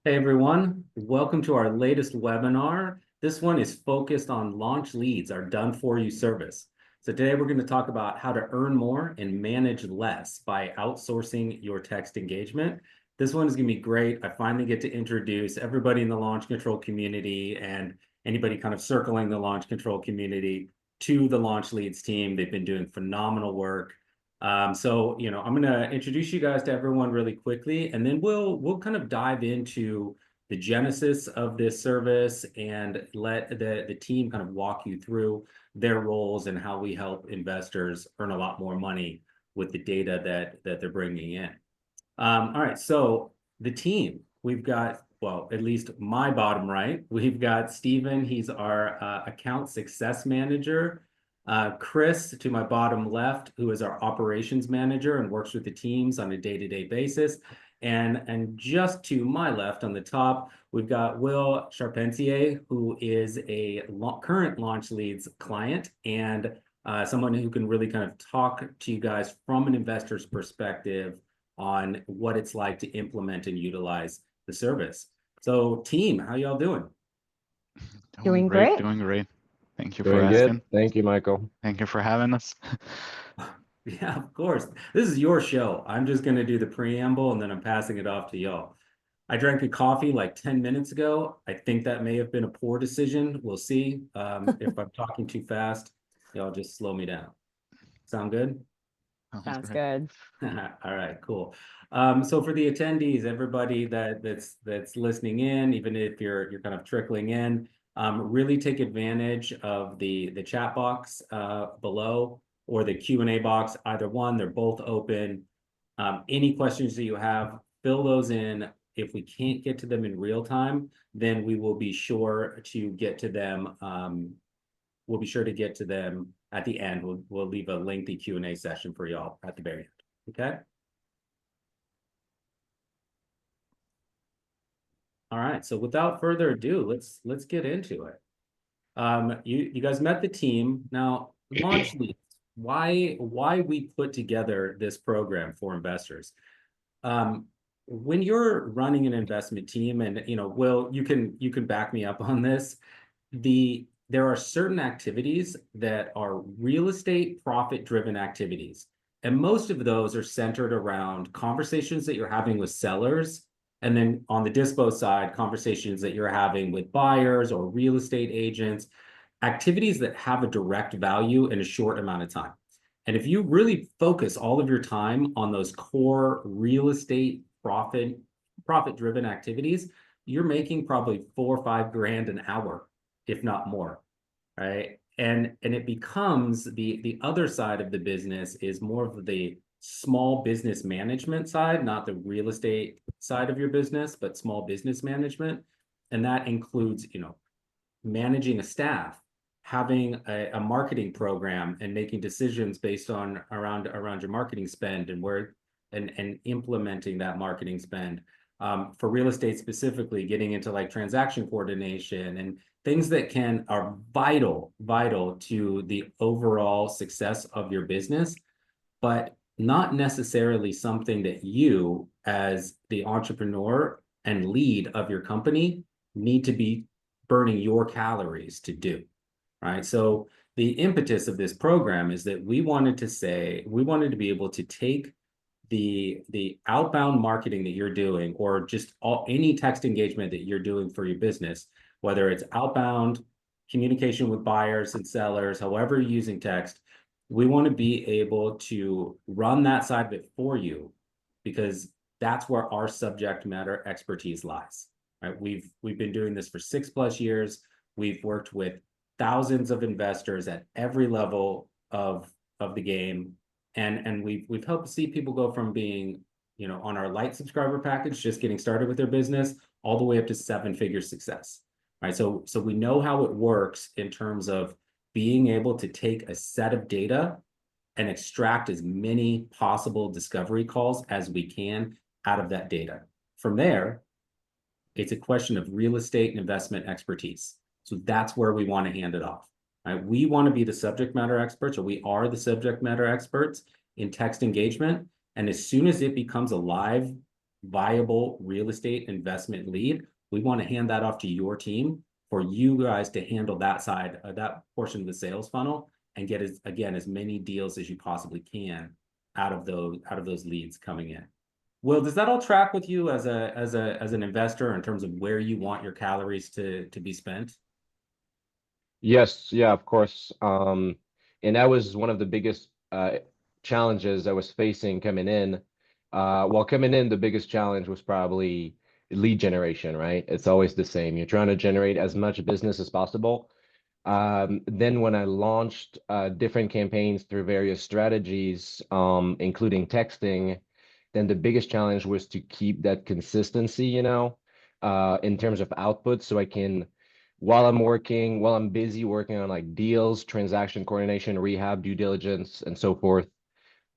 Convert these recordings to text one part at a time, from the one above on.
Hey everyone, welcome to our latest webinar. This one is focused on launch leads, our done for you service. So today we're going to talk about how to earn more and manage less by outsourcing your text engagement. This one is going to be great. I finally get to introduce everybody in the launch control community and anybody kind of circling the launch control community to the launch leads team. They've been doing phenomenal work. I'm going to introduce you guys to everyone really quickly, and then we'll kind of dive into the genesis of this service and let the team kind of walk you through their roles and how we help investors earn a lot more money with the data that they're bringing in. All right, so the team, we've got, well, at least my bottom right, we've got Stephen. He's our account success manager. Chris, to my bottom left, who is our operations manager and works with the teams on a day-to-day basis. And just to my left on the top, we've got Will Charpentier, who is a current Launch Leads client and someone who can really kind of talk to you guys from an investor's perspective on what it's like to implement and utilize the service. So team, how y'all doing? Doing great. Doing great. Thank you for Doing good. asking. Thank you, Michael. Thank you for having us. Yeah, of course. This is your show. I'm just going to do the preamble and then I'm passing it off to y'all. I drank a coffee like 10 minutes ago. I think that may have been a poor decision. We'll see. If I'm talking too fast, y'all just slow me down. Sound good? Sounds Sounds great. good. All right, cool. So for the attendees, everybody that's listening in, even if you're kind of trickling in, really take advantage of the chat box below or the Q&A box. Either one, they're both open. Any questions that you have, fill those in. If we can't get to them in real time, then we will be sure to get to them. We'll be sure to get to them at the end. We'll leave a lengthy Q&A session for y'all at the very end. Okay. All right. So without further ado, let's get into it. You guys met the team. Now, launch leads. Why we put together this program for investors? When you're running an investment team, and Will, you can back me up on this. There are certain activities that are real estate profit-driven activities. And most of those are centered around conversations that you're having with sellers. And then on the dispo side, conversations that you're having with buyers or real estate agents, activities that have a direct value in a short amount of time. And if you really focus all of your time on those core real estate profit-driven activities, you're making probably 4 or 5 grand an hour, if not more, right? And it becomes the other side of the business is more of the small business management side, not the real estate side of your business, but small business management. And that includes, managing a staff, having a marketing program and making decisions based on around your marketing spend and where and implementing that marketing spend. For real estate specifically, getting into like transaction coordination and things that are vital to the overall success of your business, but not necessarily something that you as the entrepreneur and lead of your company need to be burning your calories to do, right? So the impetus of this program is that we wanted to be able to take the outbound marketing that you're doing, or just any text engagement that you're doing for your business, whether it's outbound communication with buyers and sellers, however you're using text, we want to be able to run that side of it for you, because that's where our subject matter expertise lies, right? We've been doing this for 6+ years. We've worked with thousands of investors at every level of the game. And we've helped see people go from being, on our light subscriber package, just getting started with their business, all the way up to 7-figure success, right? So we know how it works in terms of being able to take a set of data and extract as many possible discovery calls as we can out of that data. From there, it's a question of real estate and investment expertise. So that's where we want to hand it off. Right? We want to be the subject matter experts, or we are the subject matter experts in text engagement. And as soon as it becomes a live viable real estate investment lead, we want to hand that off to your team for you guys to handle that side, that portion of the sales funnel, and get as many deals as you possibly can out of those leads coming in. Will, does that all track with you as an investor in terms of where you want your calories to be spent? Yes, yeah, of course. And that was one of the biggest challenges I was facing coming in. Well, coming in, the biggest challenge was probably lead generation, right? It's always the same. You're trying to generate as much business as possible. Then when I launched different campaigns through various strategies, including texting, then the biggest challenge was to keep that consistency, in terms of output, so I can, while I'm busy working on like deals, transaction coordination, rehab, due diligence, and so forth,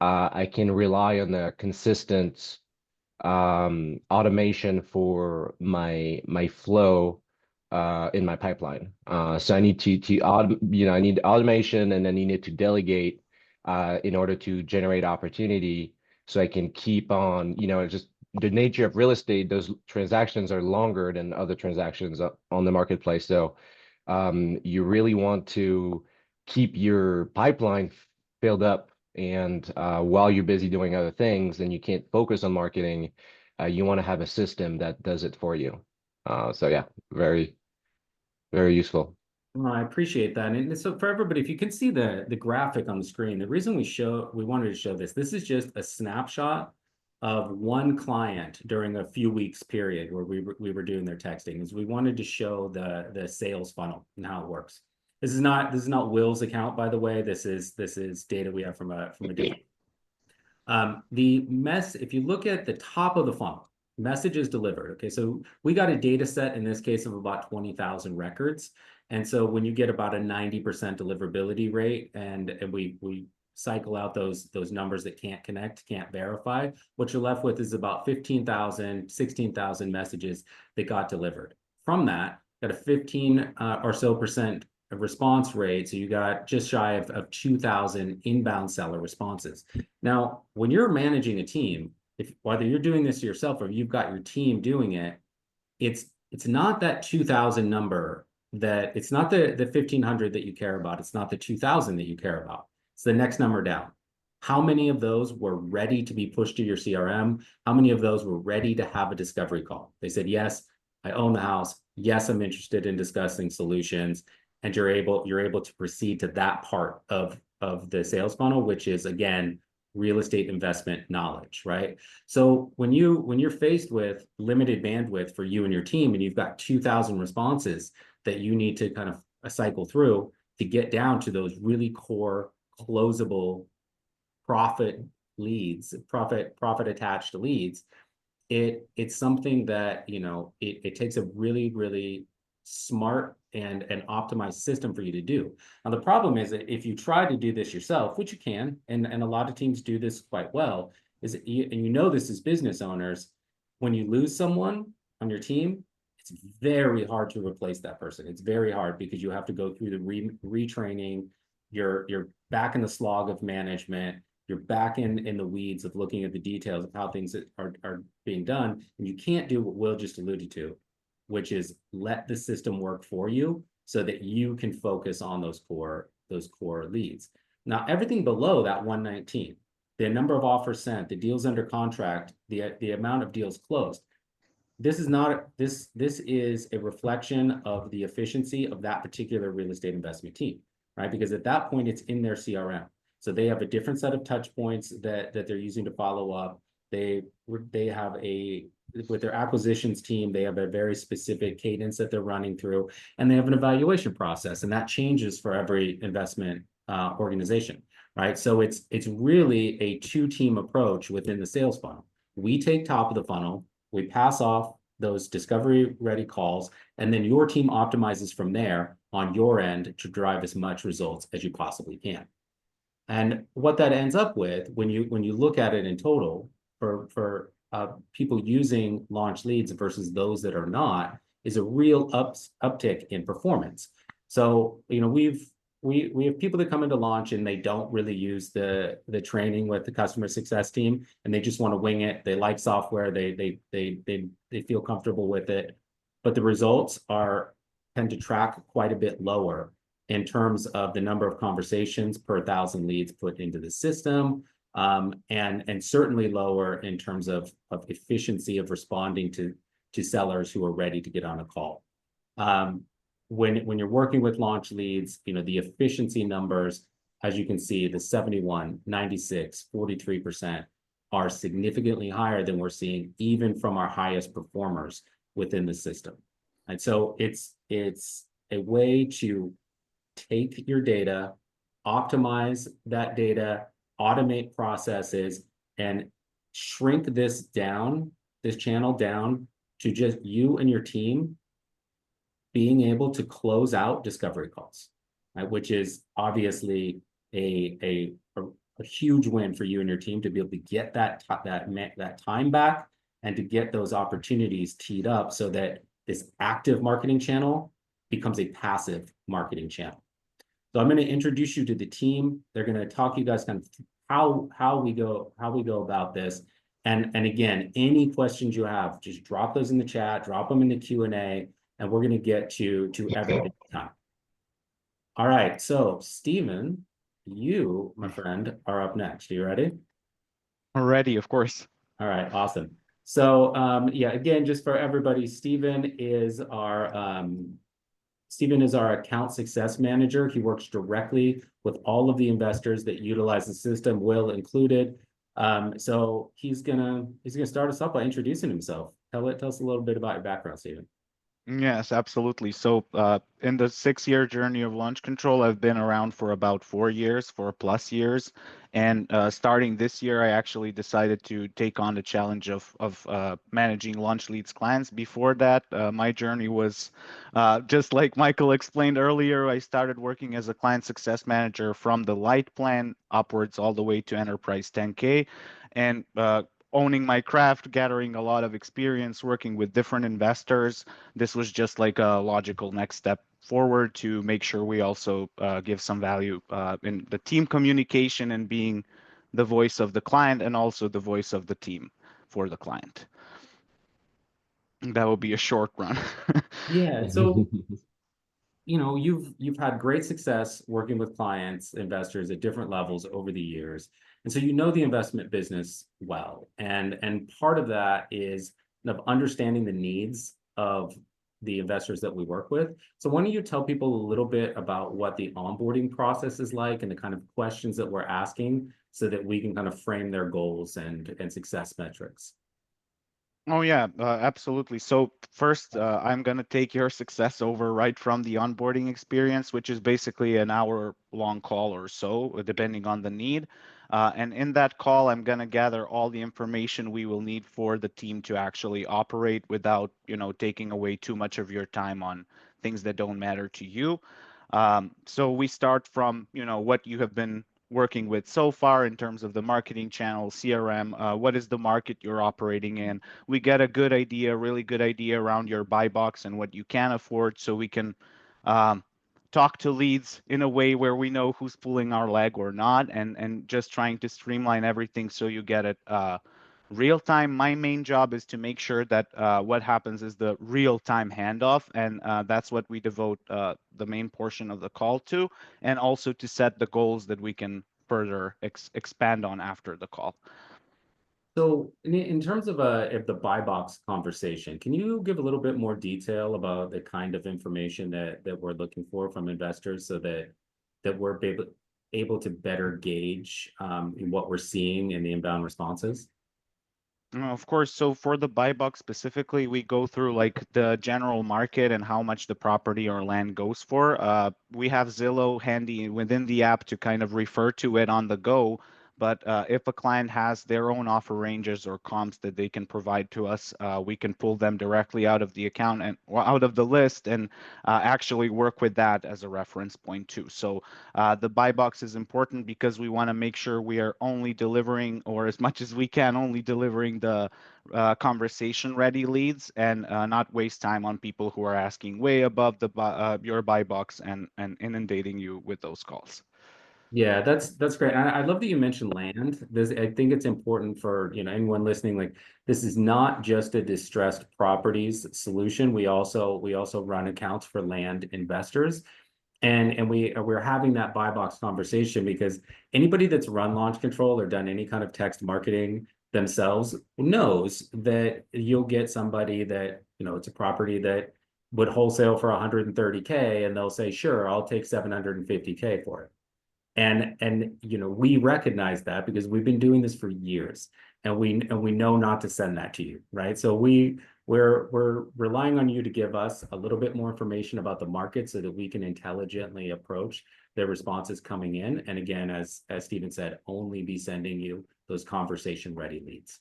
I can rely on the consistent automation for my flow in my pipeline. So I need I need automation, and then I need to delegate in order to generate opportunity, so I can keep on, just the nature of real estate, those transactions are longer than other transactions on the marketplace. So you really want to keep your pipeline filled up, and while you're busy doing other things and you can't focus on marketing, you want to have a system that does it for you. So yeah, very, very useful. Well, I appreciate that. And so for everybody, if you can see the graphic on the screen, the reason we wanted to show this is just a snapshot of one client during a few weeks period where we were doing their texting, is we wanted to show the sales funnel and how it works. This is not Will's account, by the way. This is data we have from a different. If you look at the top of the funnel, messages delivered. Okay, so we got a data set in this case of about 20,000 records. And so when you get about a 90% deliverability rate, and we cycle out those numbers that can't connect, can't verify, what you're left with is about 15,000, 16,000 messages that got delivered. From that, got a 15 or so percent response rate. So you got just shy of 2,000 inbound seller responses. Now, when you're managing a team, whether you're doing this yourself or you've got your team doing it, it's not that 2,000 number, that it's not the 1,500 that you care about. It's not the 2,000 that you care about. It's the next number down. How many of those were ready to be pushed to your CRM? How many of those were ready to have a discovery call? They said, yes, I own the house. Yes, I'm interested in discussing solutions. And you're able to proceed to that part of the sales funnel, which is, again, real estate investment knowledge, right? So when you're faced with limited bandwidth for you and your team, and you've got 2,000 responses that you need to kind of cycle through to get down to those really core closable profit leads, profit attached leads, it's something that, it takes a really, really smart and optimized system for you to do. Now, the problem is that if you try to do this yourself, which you can, and a lot of teams do this quite well, is that this as business owners, when you lose someone on your team, it's very hard to replace that person. It's very hard because you have to go through the retraining. You're back in the slog of management. You're back in the weeds of looking at the details of how things are being done. And you can't do what Will just alluded to, which is let the system work for you so that you can focus on those core leads. Now, everything below that 119, the number of offers sent, the deals under contract, the amount of deals closed, this is a reflection of the efficiency of that particular real estate investment team, right? Because at that point, it's in their CRM. So they have a different set of touch points that they're using to follow up. They have with their acquisitions team, they have a very specific cadence that they're running through, and they have an evaluation process, and that changes for every investment organization, right? So it's really a two-team approach within the sales funnel. We take top of the funnel, we pass off those discovery-ready calls, and then your team optimizes from there on your end to drive as much results as you possibly can. And what that ends up with, when you look at it in total, for people using launch leads versus those that are not, is a real uptick in performance. So we've we have people that come into launch and they don't really use the training with the customer success team, and they just want to wing it. They like software, they feel comfortable with it, but the results tend to track quite a bit lower in terms of the number of conversations per 1,000 leads put into the system, and certainly lower in terms of efficiency of responding to sellers who are ready to get on a call. When you're working with launch leads, the efficiency numbers, as you can see, the 71, 96, 43% are significantly higher than we're seeing even from our highest performers within the system. And so it's a way to take your data, optimize that data, automate processes, and shrink this channel down to just you and your team being able to close out discovery calls, right? Which is obviously a huge win for you and your team to be able to get that time back and to get those opportunities teed up so that this active marketing channel becomes a passive marketing channel. So I'm going to introduce you to the team. They're going to talk you guys kind of how we go about this. And again, any questions you have, just drop those in the chat, drop them in the Q&A, and we're going to get to everything time. All right, so Steven, you, my friend, are up next. Are you ready? Already, of course. All right, awesome. So yeah, again, just for everybody, Steven is our account success manager. He works directly with all of the investors that utilize the system, Will included. So he's gonna start us off by introducing himself. Tell us a little bit about your background, Steven. Yes, absolutely. So in the 6-year journey of launch control, I've been around for about 4 years, 4+ years. And starting this year, I actually decided to take on the challenge of managing launch leads clients. Before that, my journey was just like Michael explained earlier. I started working as a client success manager from the light plan upwards all the way to enterprise 10K. And owning my craft, gathering a lot of experience working with different investors. This was just like a logical next step forward to make sure we also give some value in the team communication and being the voice of the client and also the voice of the team for the client. That will be a short run. Yeah, so you've had great success working with clients, investors at different levels over the years. And so the investment business well. And part of that is of understanding the needs of the investors that we work with. So why don't you tell people a little bit about what the onboarding process is like and the kind of questions that we're asking so that we can kind of frame their goals and success metrics. Oh yeah, absolutely. So first, I'm going to take your success over right from the onboarding experience, which is basically an hour-long call or so, depending on the need. And in that call, I'm going to gather all the information we will need for the team to actually operate without, taking away too much of your time on things that don't matter to you. So we start from, what you have been working with so far in terms of the marketing channel, CRM, what is the market you're operating in. We get a good idea, really good idea around your buy box and what you can afford, so we can talk to leads in a way where we know who's pulling our leg or not, and just trying to streamline everything so you get it real time. My main job is to make sure that what happens is the real time handoff, and that's what we devote the main portion of the call to, and also to set the goals that we can further expand on after the call. So in terms of the buy box conversation, can you give a little bit more detail about the kind of information that we're looking for from investors so that we're able to better gauge what we're seeing in the inbound responses? Of course. So for the buy box specifically, we go through like the general market and how much the property or land goes for. We have Zillow handy within the app to kind of refer to it on the go. but if a client has their own offer ranges or comps that they can provide to us, we can pull them directly out of the account and out of the list and actually work with that as a reference point too. So the buy box is important because we want to make sure we are only delivering, or as much as we can, only delivering the conversation ready leads, and not waste time on people who are asking way above the your buy box and inundating you with those calls. Yeah, that's great. I love that you mentioned land. This, I think it's important for, anyone listening, like this is not just a distressed properties solution. We also run accounts for land investors. And we're having that buy box conversation because anybody that's run launch control or done any kind of text marketing themselves knows that you'll get somebody that, it's a property that would wholesale for 130K and they'll say, sure, I'll take 750K for it. And we recognize that because we've been doing this for years, and we know not to send that to you, right? So we're relying on you to give us a little bit more information about the market so that we can intelligently approach the responses coming in. And again, as Stephen said, only be sending you those conversation ready leads.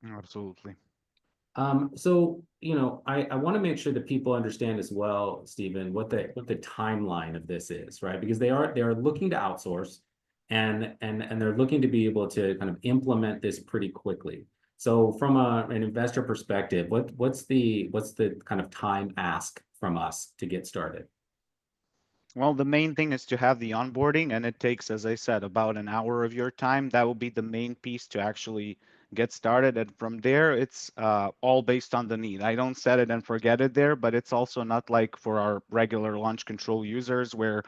Absolutely. So, I want to make sure that people understand as well, Stephen, what the timeline of this is, right? Because they are looking to outsource and they're looking to be able to kind of implement this pretty quickly. So from an investor perspective, what's the kind of time ask from us to get started? Well, the main thing is to have the onboarding, and it takes, as I said, about an hour of your time. That will be the main piece to actually get started. And from there, it's all based on the need. I don't set it and forget it there, but it's also not like for our regular launch control users where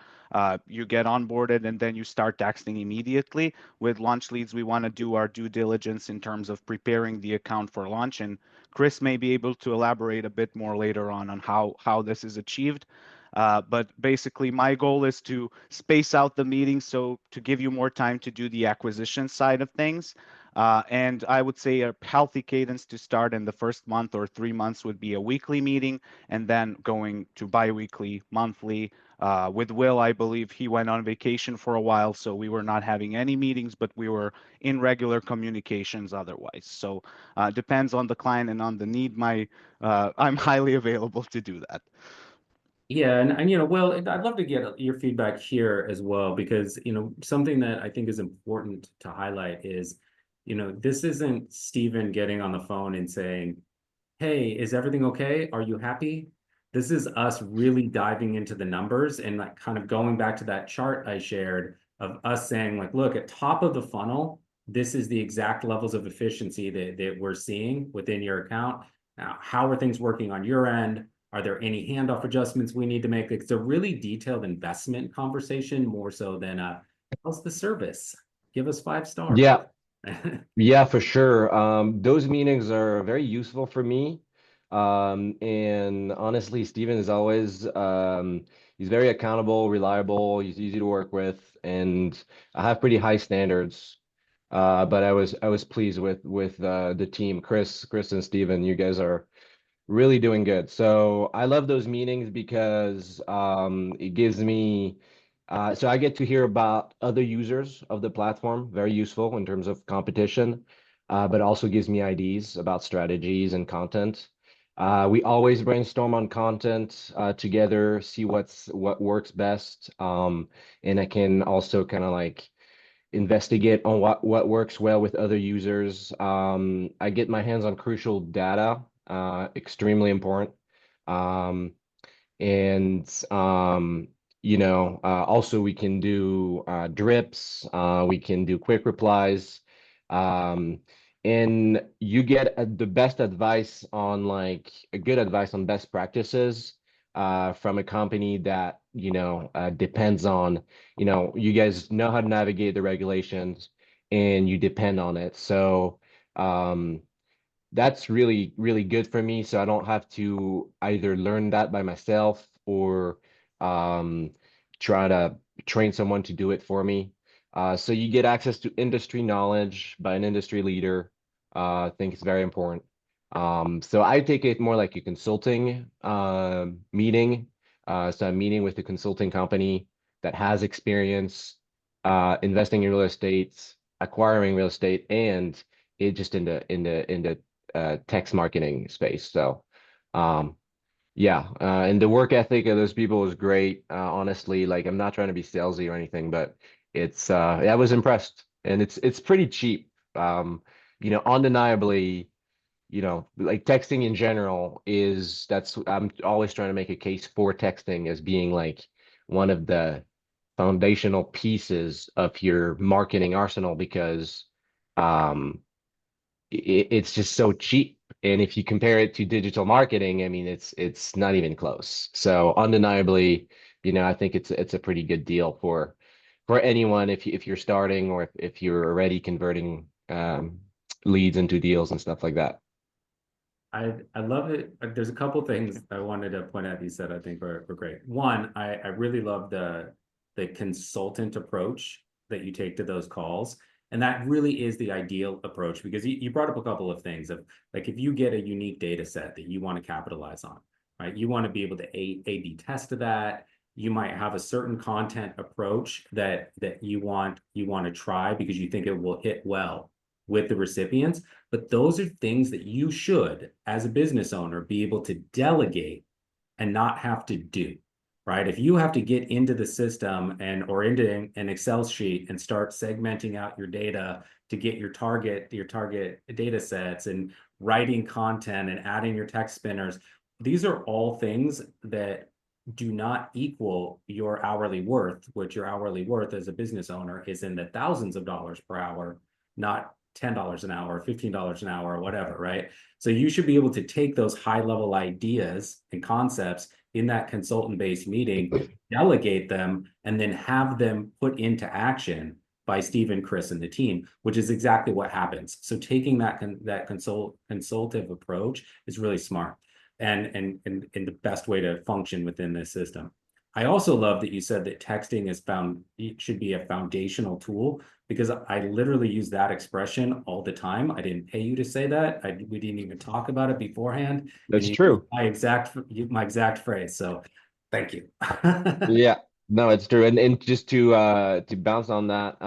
you get onboarded and then you start texting immediately. With launch leads, we want to do our due diligence in terms of preparing the account for launch. And Chris may be able to elaborate a bit more later on how this is achieved. But basically, my goal is to space out the meetings so to give you more time to do the acquisition side of things. And I would say a healthy cadence to start in the first month or 3 months would be a weekly meeting, and then going to biweekly, monthly. With Will, I believe he went on vacation for a while, so we were not having any meetings, but we were in regular communications otherwise. So depends on the client and on the need. I'm highly available to do that. Yeah, and Will, I'd love to get your feedback here as well, because something that I think is important to highlight is, this isn't Stephen getting on the phone and saying, "Hey, is everything okay? Are you happy?" This is us really diving into the numbers and like kind of going back to that chart I shared of us saying like, look, at top of the funnel, this is the exact levels of efficiency that we're seeing within your account. Now, how are things working on your end? Are there any handoff adjustments we need to make? It's a really detailed investment conversation, more so than how's the service? Give us 5 stars. Yeah, yeah, for sure. Those meetings are very useful for me. And honestly, Steven is always he's very accountable, reliable, he's easy to work with, and I have pretty high standards. But I was pleased with the team, Chris and Steven. You guys are really doing good. So I love those meetings because it gives me so I get to hear about other users of the platform, very useful in terms of competition, but also gives me ideas about strategies and content. We always brainstorm on content together, see what works best, and I can also kind of like investigate on what works well with other users. I get my hands on crucial data, extremely important. Um, and also we can do drips, we can do quick replies, and you get the best advice on like a good advice on best practices from a company that depends on you guys know how to navigate the regulations and you depend on it. So that's really, really good for me. So I don't have to either learn that by myself or um, try to train someone to do it for me. So you get access to industry knowledge by an industry leader. I think it's very important. So I take it more like a consulting meeting. So I'm meeting with a consulting company that has experience investing in real estate, acquiring real estate, and it just in the text marketing space. So, yeah, and the work ethic of those people is great. Honestly, like I'm not trying to be salesy or anything, but it's yeah, I was impressed, and it's pretty cheap. Undeniably, like texting in general that's I'm always trying to make a case for texting as being like one of the foundational pieces of your marketing arsenal because um it's just so cheap. And if you compare it to digital marketing, I mean, it's not even close. So undeniably, I think it's a pretty good deal for anyone if you're starting or if you're already converting leads into deals and stuff like that. I love it. There's a couple things I wanted to point out you said I think were great. One, I really love the consultant approach that you take to those calls. And that really is the ideal approach because you brought up a couple of things of like if you get a unique data set that you want to capitalize on, right? You want to be able to A/B test that. You might have a certain content approach that you want to try because you think it will hit well with the recipients. But those are things that you should, as a business owner, be able to delegate and not have to do, right? If you have to get into the system or into an Excel sheet and start segmenting out your data to get your target data sets and writing content and adding your text spinners, these are all things that do not equal your hourly worth, which your hourly worth as a business owner is in the thousands of dollars per hour, not $10 an hour, $15 an hour, or whatever, right? So you should be able to take those high level ideas and concepts in that consultant-based meeting, delegate them, and then have them put into action by Stephen, Chris, and the team, which is exactly what happens. So taking that consultative approach is really smart and the best way to function within this system. I also love that you said that texting should be a foundational tool because I literally use that expression all the time. I didn't pay you to say that. We didn't even talk about it beforehand. That's And you used true. my exact phrase. So thank you. Yeah, no, it's true. And just to bounce on that,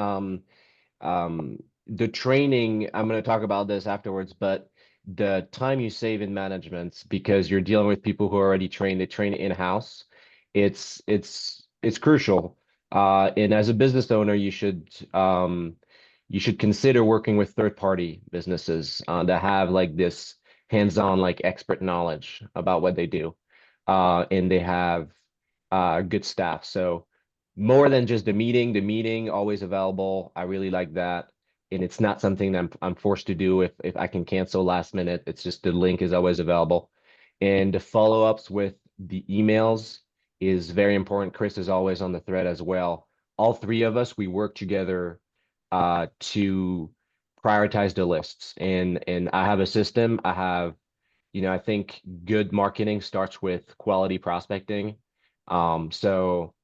the training, I'm going to talk about this afterwards, but the time you save in management because you're dealing with people who are already trained, they train in-house. It's crucial. And as a business owner, you should consider working with third-party businesses that have like this hands-on like expert knowledge about what they do. And they have good staff. So more than just the meeting always available. I really like that. And it's not something that I'm forced to do if I can cancel last minute. It's just the link is always available. And the follow-ups with the emails is very important. Chris is always on the thread as well. All three of us, we work together to prioritize the lists. And I have a system. I think good marketing starts with quality prospecting. So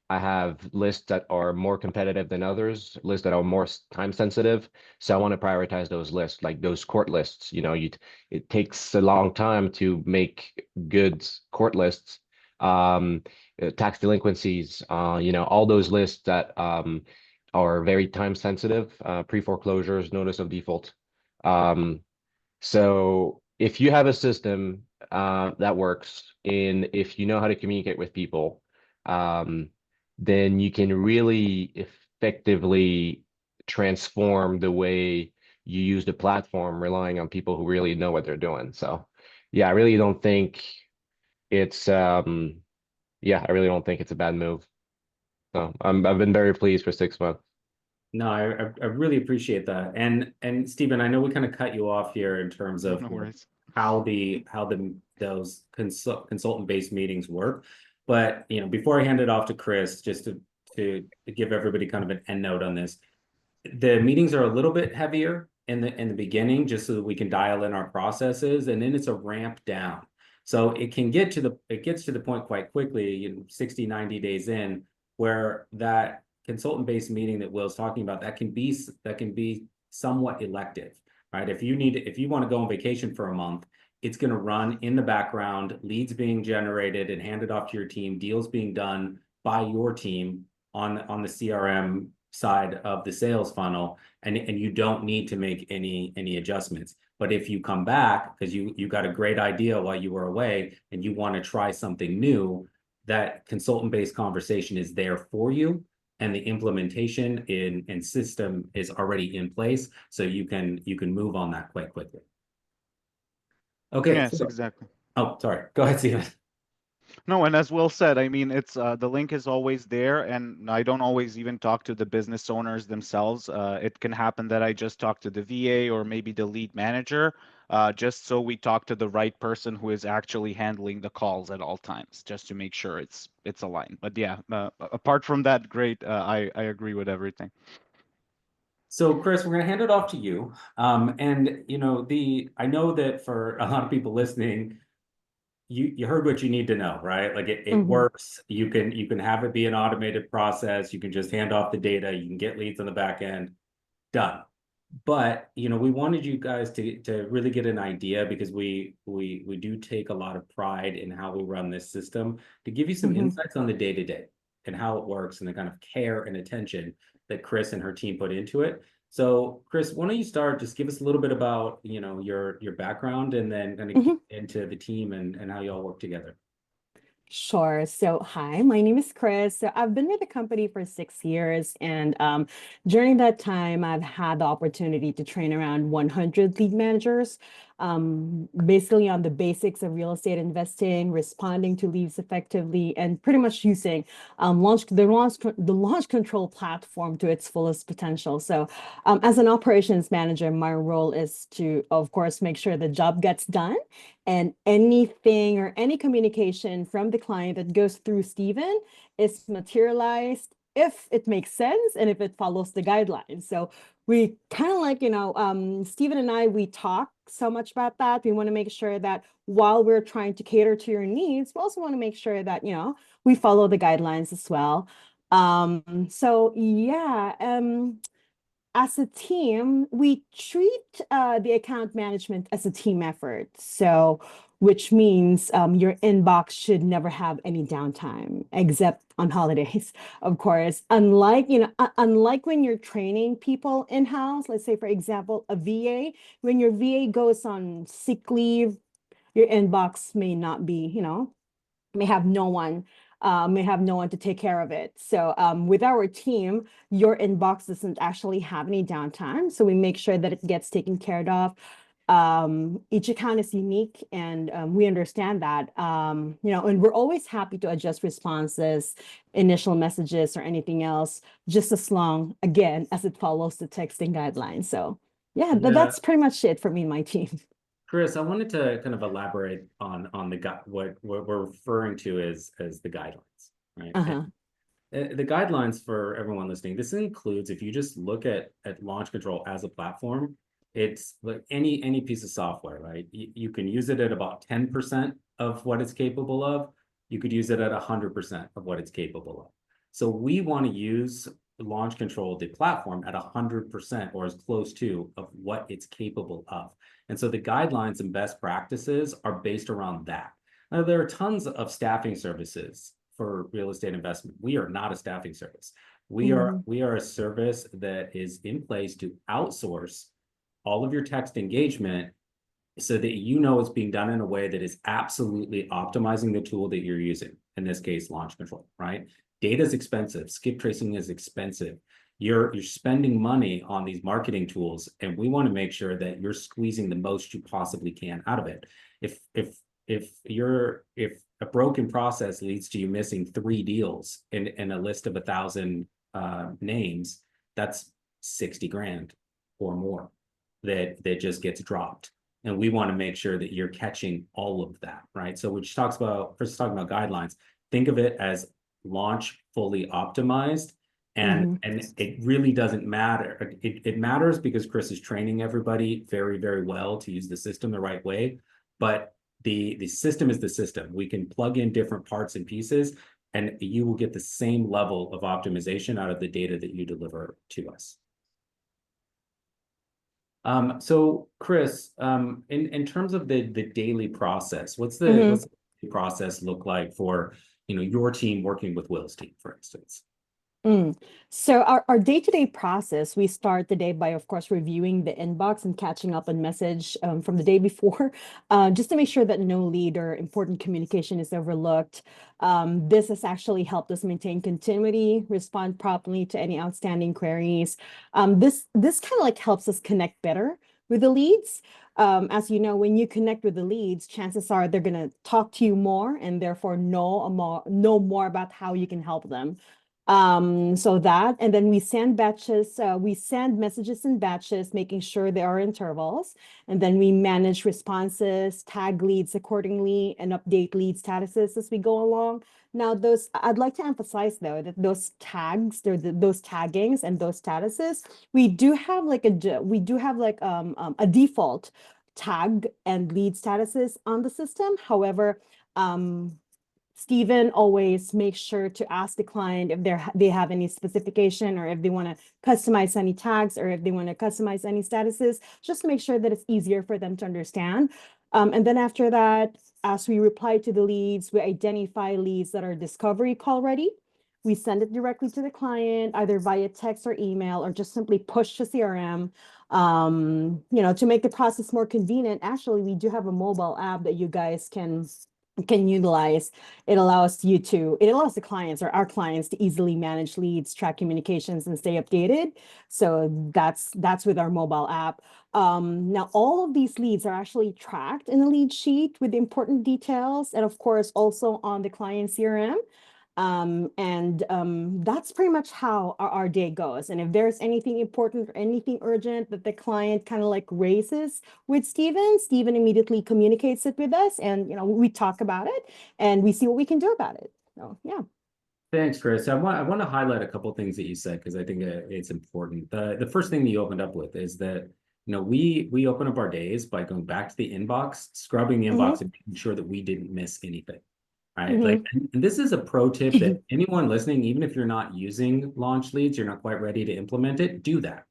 I have lists that are more competitive than others, lists that are more time sensitive. So I want to prioritize those lists, like those court lists. It takes a long time to make good court lists, tax delinquencies, all those lists that are very time sensitive, pre-foreclosures, notice of default. So if you have a system that works, and if you know how to communicate with people, then you can really effectively transform the way you use the platform, relying on people who really know what they're doing. So, yeah, I really don't think it's yeah, I really don't think it's a bad move. So I've been very pleased for 6 months. No, I really appreciate that. And Stephen, I know we kind of cut you off here in terms of No worries. how those consultant-based meetings work. But before I hand it off to Chris, just to give everybody kind of an end note on this, the meetings are a little bit heavier in the beginning, just so that we can dial in our processes, and then it's a ramp down. So it gets to the point quite quickly, 60, 90 days in, where that consultant-based meeting that Will's talking about, that can be somewhat elective, right? If you want to go on vacation for a month, it's going to run in the background, leads being generated and handed off to your team, deals being done by your team on the CRM side of the sales funnel, and you don't need to make any adjustments. But if you come back because you got a great idea while you were away and you want to try something new, that consultant-based conversation is there for you, and the implementation in system is already in place, so you can move on that quite quickly. Okay. Yes, So, exactly. oh, sorry. Go ahead, Steven. No, and as Will said, I mean, it's the link is always there, and I don't always even talk to the business owners themselves. It can happen that I just talk to the VA or maybe the lead manager, just so we talk to the right person who is actually handling the calls at all times, just to make sure it's aligned. But yeah, apart from that, great. I agree with everything. So, Chris, we're going to hand it off to you. And you know, I know that for a lot of people listening, you heard what you need to know, right? Like it works. You can have it be an automated process. You can just hand off the data. You can get leads on the back end. Done. But you know, we wanted you guys to really get an idea, because we do take a lot of pride in how we run this system, to give you some insights on the day-to-day and how it works and the kind of care and attention that Chris and her team put into it. So, Chris, why don't you start? Just give us a little bit about, you know, your background, and then kind of into the team and how you all work together. Sure. So, hi, my name is Chris. So, I've been with the company for 6 years, and during that time, I've had the opportunity to train around 100 lead managers, basically on the basics of real estate investing, responding to leads effectively, and pretty much using the launch control platform to its fullest potential. So, as an operations manager, my role is to, of course, make sure the job gets done, and anything or any communication from the client that goes through Steven is materialized if it makes sense and if it follows the guidelines. So we kind of like, Steven and I, we talk so much about that. We want to make sure that while we're trying to cater to your needs, we also want to make sure that, we follow the guidelines as well. So yeah, as a team, we treat the account management as a team effort. So, which means your inbox should never have any downtime, except on holidays, of course. Unlike when you're training people in-house, let's say, for example, a VA, when your VA goes on sick leave, your inbox may not be, may have no one to take care of it. So with our team, your inbox doesn't actually have any downtime. So we make sure that it gets taken care of. Each account is unique, and we understand that, and we're always happy to adjust responses, initial messages, or anything else, just as long, again, as it follows the texting guidelines. So yeah, that's pretty much it for me and my team. Chris, I wanted to kind of elaborate on what we're referring to as the guidelines, right? The guidelines, for everyone listening, this includes, if you just look at launch control as a platform, it's like any piece of software, right? You can use it at about 10% of what it's capable of. You could use it at 100% of what it's capable of. So we want to use launch control, the platform, at 100% or as close to of what it's capable of. And so the guidelines and best practices are based around that. Now, there are tons of staffing services for real estate investment. We are not a staffing service. We are a service that is in place to outsource all of your text engagement, so that it's being done in a way that is absolutely optimizing the tool that you're using. In this case, launch control, right? Data is expensive. Skip tracing is expensive. You're spending money on these marketing tools, and we want to make sure that you're squeezing the most you possibly can out of it. If a broken process leads to you missing 3 deals in a list of 1,000 names, that's 60 grand or more that just gets dropped. And we want to make sure that you're catching all of that, right? So which talks about, first talking about guidelines, think of it as launch fully optimized. And it really doesn't matter. It matters because Chris is training everybody very, very well to use the system the right way. But the system is the system. We can plug in different parts and pieces, and you will get the same level of optimization out of the data that you deliver to us. So Chris, in terms of the daily process, what's the process look like for your team working with Will's team, for instance? Mm. So our day-to-day process, we start the day by, of course, reviewing the inbox and catching up on message from the day before, just to make sure that no lead or important communication is overlooked. This has actually helped us maintain continuity, respond promptly to any outstanding queries. This kind of like helps us connect better with the leads. As you know, when you connect with the leads, chances are they're going to talk to you more and therefore know more about how you can help them. So that, and then we send messages in batches, making sure there are intervals, and then we manage responses, tag leads accordingly, and update lead statuses as we go along. Now, I'd like to emphasize though that those tags, those taggings and those statuses, we do have like a default tag and lead statuses on the system. However, Stephen always makes sure to ask the client if they have any specification or if they want to customize any tags or if they want to customize any statuses, just to make sure that it's easier for them to understand. And then after that, as we reply to the leads, we identify leads that are discovery call ready. We send it directly to the client, either via text or email, or just simply push to CRM. To make the process more convenient, actually, we do have a mobile app that you guys can utilize. It allows the clients or our clients to easily manage leads, track communications, and stay updated. So that's with our mobile app. Now all of these leads are actually tracked in a lead sheet with important details, and of course also on the client CRM. That's pretty much how our day goes. And if there's anything important or anything urgent that the client kind of like raises with Stephen immediately communicates it with us, and we talk about it and we see what we can do about it. So yeah. Thanks, Chris. I want to highlight a couple of things that you said because I think it's important. The first thing that you opened up with is that we open up our days by going back to the inbox, scrubbing the inbox, and making sure that we didn't miss anything. Right. Like, and this is a pro tip that anyone listening, even if you're not using launch leads, you're not quite ready to implement it, do that.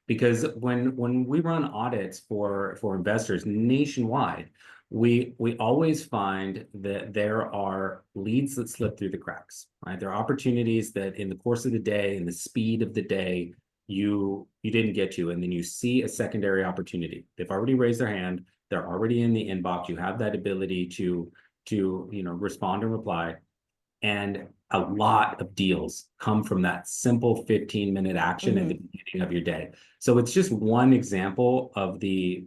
Because when we run audits for investors nationwide, we always find that there are leads that slip through the cracks, right? There are opportunities that in the course of the day and the speed of the day, you didn't get to, and then you see a secondary opportunity. They've already raised their hand, they're already in the inbox, you have that ability to respond and reply. And a lot of deals come from that simple 15-minute action at the beginning of your day. So it's just one example of the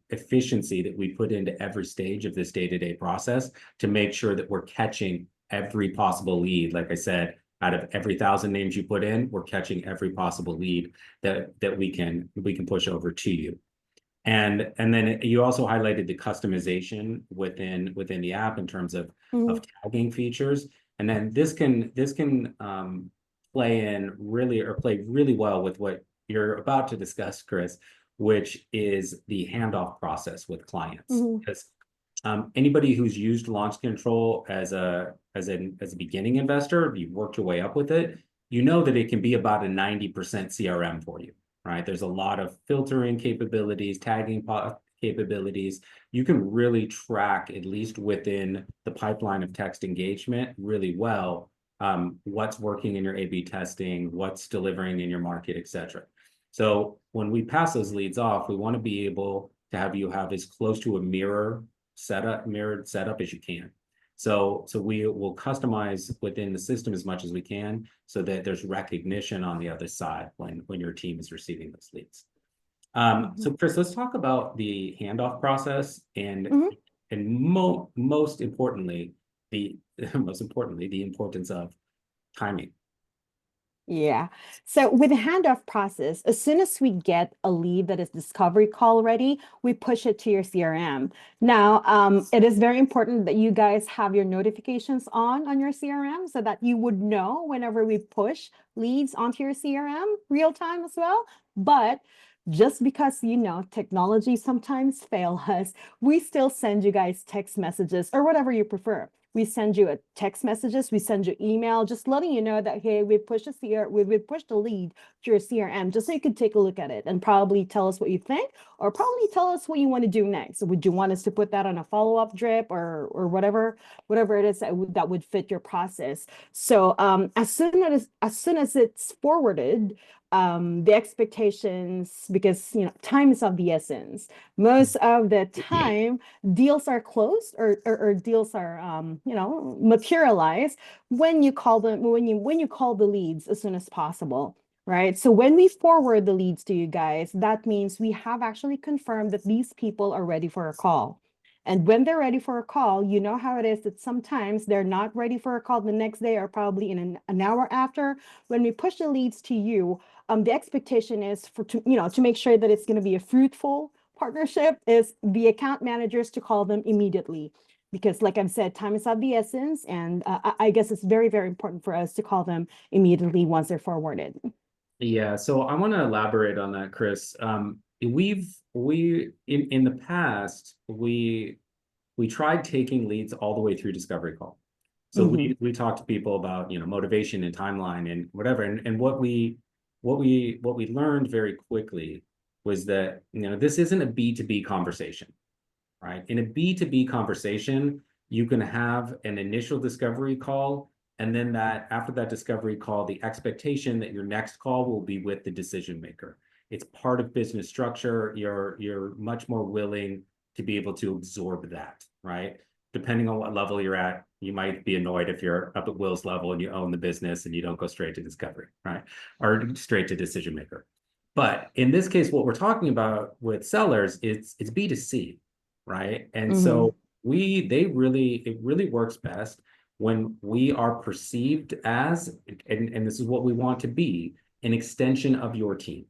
efficiency that we put into every stage of this day-to-day process to make sure that we're catching every possible lead. Like I said, out of every 1,000 names you put in, we're catching every possible lead that we can push over to you. And then you also highlighted the customization within the app in terms of tagging features. And then this can play really well with what you're about to discuss, Chris, which is the handoff process with clients. Because anybody who's used launch control as a beginning investor, if you've worked your way up with it, you know that it can be about a 90% CRM for you. Right? There's a lot of filtering capabilities, tagging capabilities. You can really track, at least within the pipeline of text engagement, really well what's working in your A/B testing, what's delivering in your market, et cetera. So when we pass those leads off, we want to be able to have you have as close to a mirrored setup as you can. So we will customize within the system as much as we can so that there's recognition on the other side when your team is receiving those leads. So Chris, let's talk about the handoff process and most importantly, the importance of timing. Yeah. So with the handoff process, as soon as we get a lead that is discovery call ready, we push it to your CRM. Now, it is very important that you guys have your notifications on your CRM so that you would know whenever we push leads onto your CRM real time as well. But just because, technology sometimes fail us, we still send you guys text messages or whatever you prefer. we send you a text messages, we send you email, just letting you know that, hey, we pushed we pushed the lead to your CRM, just so you can take a look at it and probably tell us what you think, or probably tell us what you want to do next. Would you want us to put that on a follow-up drip or whatever it is that would fit your process? So as soon as it's forwarded, the expectations, because time is of the essence. Most of the time, deals are closed or deals are materialized when you call them when you call the leads as soon as possible. Right. So when we forward the leads to you guys, that means we have actually confirmed that these people are ready for a call. And when they're ready for a call, you know how it is that sometimes they're not ready for a call the next day or probably in an hour after. When we push the leads to you, the expectation is to make sure that it's going to be a fruitful partnership, is the account managers to call them immediately. Because like I've said, time is of the essence. And I guess it's very, very important for us to call them immediately once they're forwarded. Yeah, so I want to elaborate on that, Chris. In the past, we tried taking leads all the way through discovery call. So we talked to people about, motivation and timeline and whatever. And what we learned very quickly was that, this isn't a B2B conversation, right? In a B2B conversation, you can have an initial discovery call, and then after that discovery call, the expectation that your next call will be with the decision maker. It's part of business structure. You're much more willing to be able to absorb that, right? Depending on what level you're at, you might be annoyed if you're up at Will's level and you own the business and you don't go straight to discovery, right? Or straight to decision maker. But in this case, what we're talking about with sellers, it's B2C, right? And so it really works best when we are perceived as, and this is what we want to be, an extension of your team,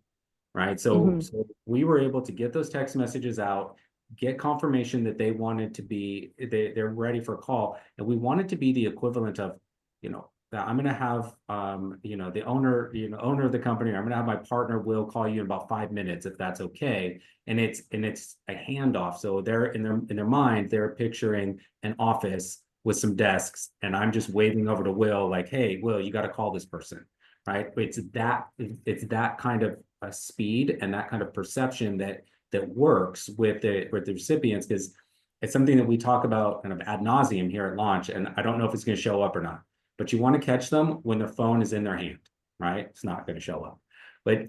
right? So we were able to get those text messages out, get confirmation that they wanted to be, they're ready for a call. And we wanted to be the equivalent of, that I'm going to have, the owner of the company, or I'm going to have my partner Will call you in about 5 minutes, if that's okay. And it's a handoff. So they're in their mind, they're picturing an office with some desks, and I'm just waving over to Will like, hey, Will, you got to call this person, right? It's that kind of speed and that kind of perception that works with the recipients, because it's something that we talk about kind of ad nauseum here at Launch, and I don't know if it's going to show up or not, but you want to catch them when their phone is in their hand, right? It's not going to show up, but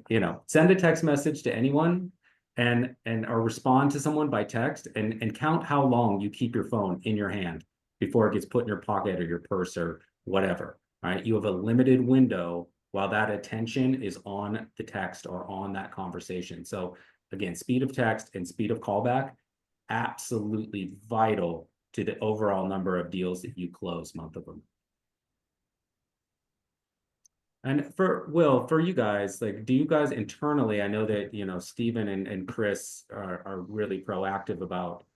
send a text message to anyone or respond to someone by text, and count how long you keep your phone in your hand before it gets put in your pocket or your purse or whatever, right? You have a limited window while that attention is on the text or on that conversation. So again, speed of text and speed of callback, absolutely vital to the overall number of deals that you close month over month. And for Will, for you guys, like, do you guys internally, I know that, Stephen and Chris are really proactive about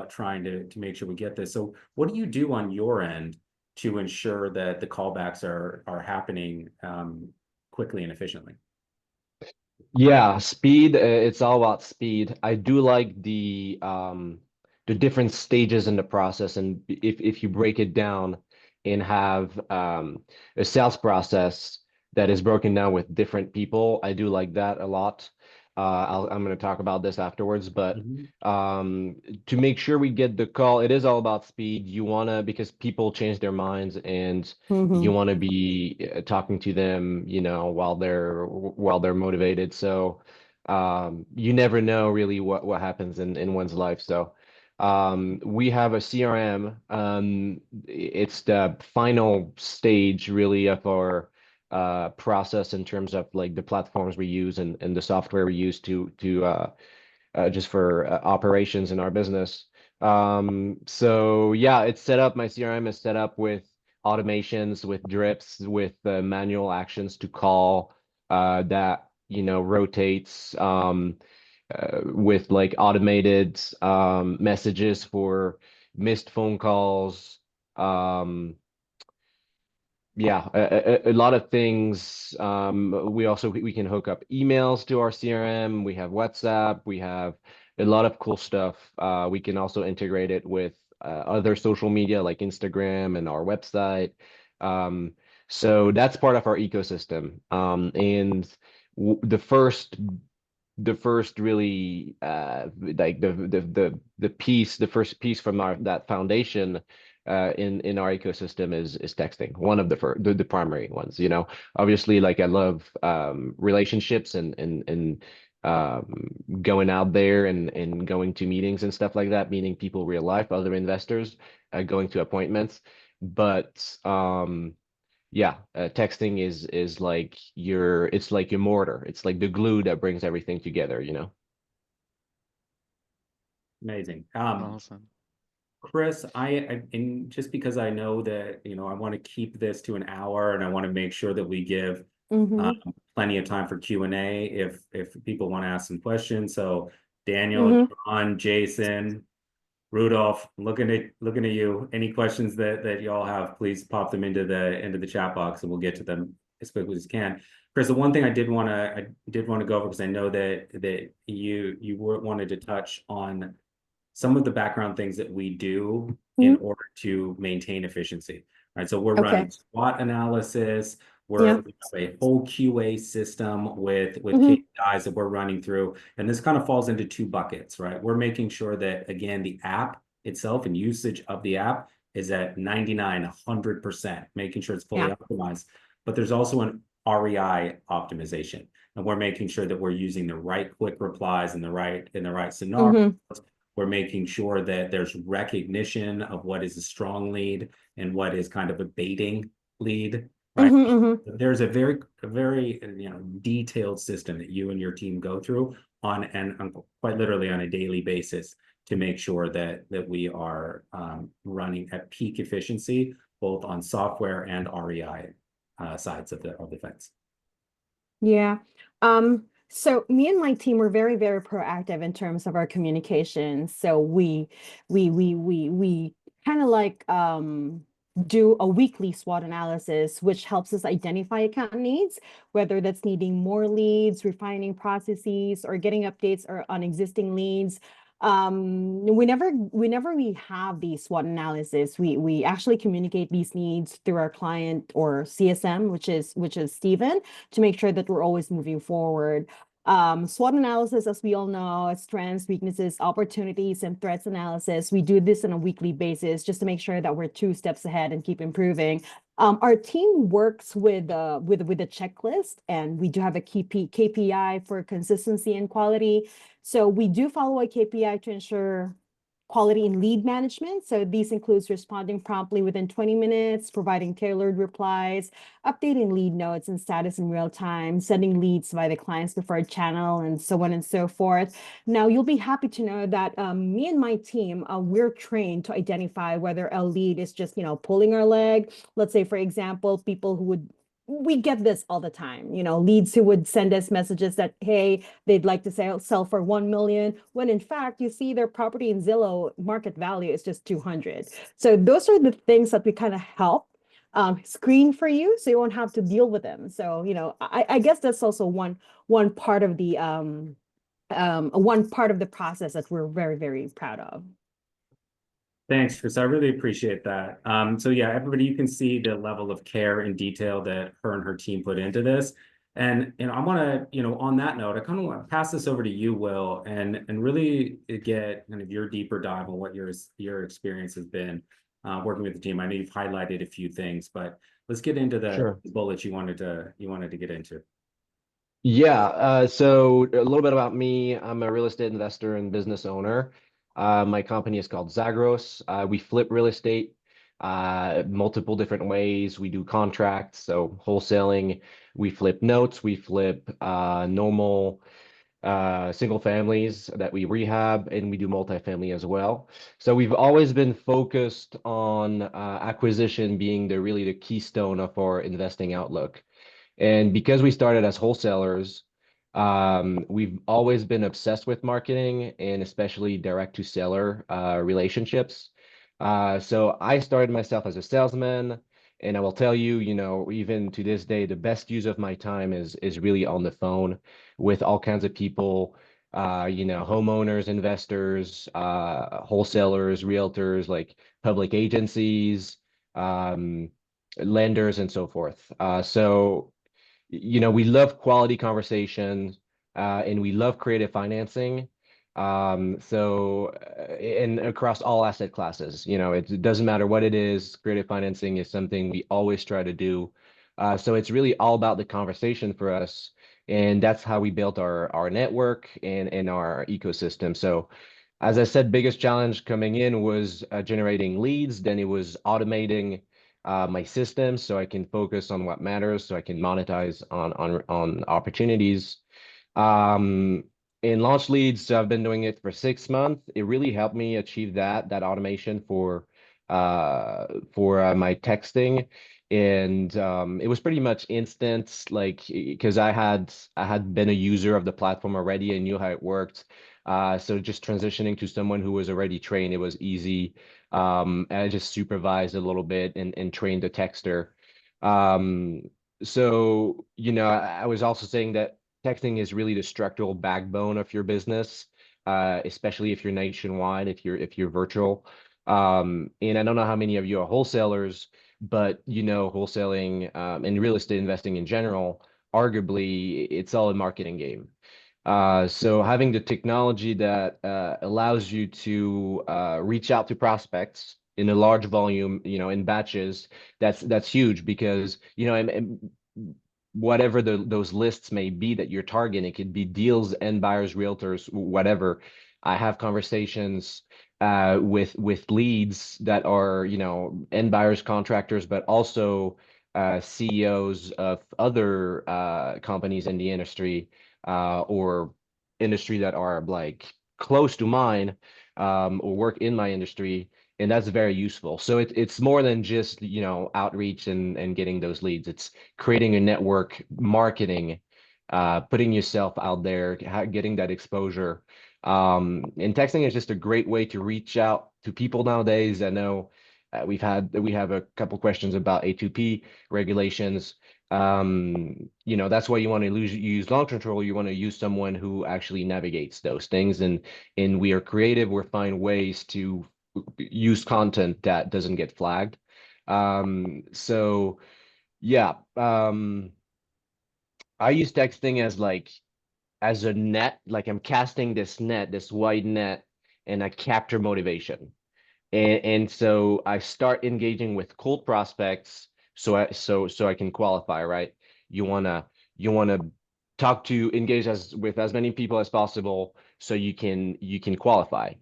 trying to make sure we get this. So what do you do on your end to ensure that the callbacks are happening quickly and efficiently? Yeah, speed. It's all about speed. I do like the different stages in the process, and if you break it down and have a sales process that is broken down with different people, I do like that a lot. I'm going to talk about this afterwards, but to make sure we get the call, it is all about speed. You want to, because people change their minds, and you want to be talking to them, while they're motivated. So you never know really what happens in one's life. So we have a CRM. It's the final stage really of our process in terms of like the platforms we use and the software we use to just for operations in our business. So yeah, it's set up. My CRM is set up with automations, with drips, with manual actions to call that rotates with like automated messages for missed phone calls. Yeah, a lot of things. We can hook up emails to our CRM. We have WhatsApp. We have a lot of cool stuff. We can also integrate it with other social media like Instagram and our website. So that's part of our ecosystem. And the first really like the first piece from that foundation in our ecosystem is texting. One of the primary ones, obviously, like I love relationships and going out there and going to meetings and stuff like that, meeting people real life, other investors, going to appointments. But yeah, texting is like it's like your mortar. It's like the glue that brings everything together. Amazing. Awesome. Chris, and just because I know that, I want to keep this to an hour and I want to make sure that we give plenty of time for Q&A if people want to ask some questions. So Daniel, John, Jason, Rudolph, looking at you. Any questions that y'all have, please pop them into the chat box and we'll get to them as quickly as can. Chris, the one thing I did want to go over, because I know that you wanted to touch on some of the background things that we do in order to maintain efficiency. Right. So we're running SWOT analysis. We have a whole QA system with KPIs that we're running through. And this kind of falls into two buckets, right? We're making sure that, again, the app itself and usage of the app is at 99, 100%, making sure it's fully optimized. But there's also an REI optimization. And we're making sure that we're using the right quick replies in the right scenarios. We're making sure that there's recognition of what is a strong lead and what is kind of a baiting lead. Right. There's a very detailed system that you and your team go through on quite literally on a daily basis to make sure that we are running at peak efficiency, both on software and REI sides of the fence. Yeah. So me and my team were very, very proactive in terms of our communication. So we kind of like do a weekly SWOT analysis, which helps us identify account needs, whether that's needing more leads, refining processes, or getting updates on existing leads. Whenever we have these SWOT analysis, we actually communicate these needs through our client or CSM, which is Steven, to make sure that we're always moving forward. SWOT analysis, as we all know, strengths, weaknesses, opportunities, and threats analysis. We do this on a weekly basis just to make sure that we're 2 steps ahead and keep improving. Our team works with a checklist, and we do have a KPI for consistency and quality. So we do follow a KPI to ensure quality in lead management. So these includes responding promptly within 20 minutes, providing tailored replies, updating lead notes and status in real time, sending leads via the client's preferred channel, and so on and so forth. Now, you'll be happy to know that me and my team, we're trained to identify whether a lead is just, pulling our leg. Let's say, for example, people who we get this all the time, leads who would send us messages that, hey, they'd like to sell for 1 million, when in fact, you see their property in Zillow market value is just 200. So those are the things that we kind of help screen for you, so you won't have to deal with them. So, I guess that's also one part of the process that we're very, very proud of. Thanks, Chris. I really appreciate that. So yeah, everybody, you can see the level of care and detail that her and her team put into this. And I want to, on that note, I kind of want to pass this over to you, Will, and really get kind of your deeper dive on what your experience has been working with the team. I know you've highlighted a few things, but let's get into the bullets you wanted to get into. Yeah. So a little bit about me. I'm a real estate investor and business owner. My company is called Zagros. We flip real estate multiple different ways. We do contracts, so wholesaling. We flip notes. We flip normal single families that we rehab, and we do multifamily as well. So we've always been focused on acquisition being really the keystone of our investing outlook. And because we started as wholesalers, we've always been obsessed with marketing and especially direct to seller relationships. So I started myself as a salesman, and I will tell you, even to this day, the best use of my time is really on the phone with all kinds of people, homeowners, investors, wholesalers, realtors, like public agencies, um, lenders, and so forth. So we love quality conversations, and we love creative financing. And across all asset classes, it doesn't matter what it is, creative financing is something we always try to do. So it's really all about the conversation for us. And that's how we built our network and our ecosystem. So as I said, biggest challenge coming in was generating leads. Then it was automating my system so I can focus on what matters, so I can monetize on opportunities. Um, in launch leads, so I've been doing it for 6 months. It really helped me achieve that automation for my texting. And it was pretty much instant, like because I had been a user of the platform already. I knew how it worked. So just transitioning to someone who was already trained, it was easy. And I just supervised a little bit and trained the texter. Um, so, I was also saying that texting is really the structural backbone of your business, especially if you're nationwide, if you're virtual. And I don't know how many of you are wholesalers, but wholesaling and real estate investing in general, arguably, it's all a marketing game. So having the technology that allows you to reach out to prospects in a large volume, in batches, that's huge because, and whatever those lists may be that you're targeting, it could be deals, end buyers, realtors, whatever. I have conversations with leads that are, end buyers, contractors, but also CEOs of other companies in the industry or industry that are like close to mine or work in my industry, and that's very useful. So it's more than just outreach and getting those leads. It's creating a network, marketing, putting yourself out there, getting that exposure. And texting is just a great way to reach out to people nowadays. I know we have a couple questions about A2P regulations. That's why you want to use launch control. You want to use someone who actually navigates those things, and we are creative. We're find ways to use content that doesn't get flagged. So yeah, I use texting as a net, like I'm casting this net, this wide net, and I capture motivation. And so I start engaging with cold prospects so I can qualify, right? You wanna you wanna engage with as many people as possible so you can qualify.